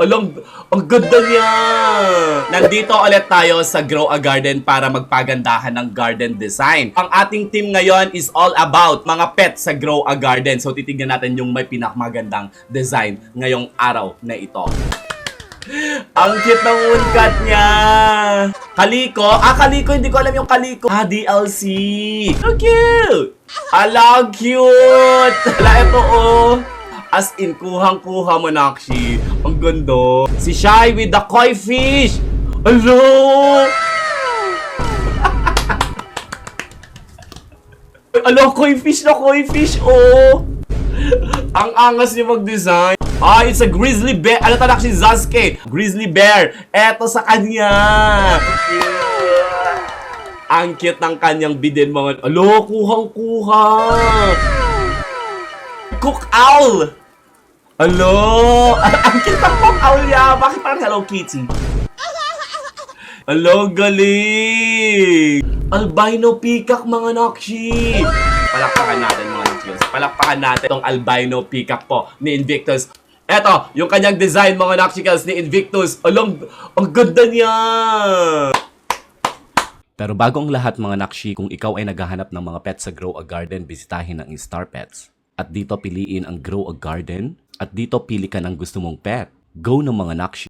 Alam, ang ganda niya! Nandito ulit tayo sa Grow a Garden para magpagandahan ng garden design. Ang ating team ngayon is all about mga pets sa Grow a Garden. So titignan natin yung may pinakamagandang design ngayong araw na ito. Ang cute ng uncat niya! Kaliko? Kaliko, hindi ko alam yung kaliko. DLC! So cute! Ala, cute! Ala, ito As in, kuhang-kuha mo, Nakshi. Ang ganda. Si Shy with the koi fish. Hello! Hello, koi fish na koi fish, Ang angas niya mag-design. It's a grizzly bear. Ano ta, Nakshi? Sasuke. Grizzly bear. Eto sa kanya. Ang cute ng kanyang bidin, mga... Hello, kuhang-kuha. Cook owl. Hello! Ang cute ng Cook owl niya. Bakit parang Hello Kitty? Hello, galing! Albino peacock, mga Nakshi. Palakpakan natin, mga Nakshi. Palakpakan natin itong albino peacock po ni Invictus. Eto, yung kanyang design, mga Nakshi ni Invictus. Alam, ang ganda niya! Pero bago ang lahat, mga Nakshi, kung ikaw ay naghahanap ng mga pets sa Grow a Garden, bisitahin ang Star Pets. At dito piliin ang Grow a Garden. At dito pili ka ng gusto mong pet. Go ng mga Nakshi.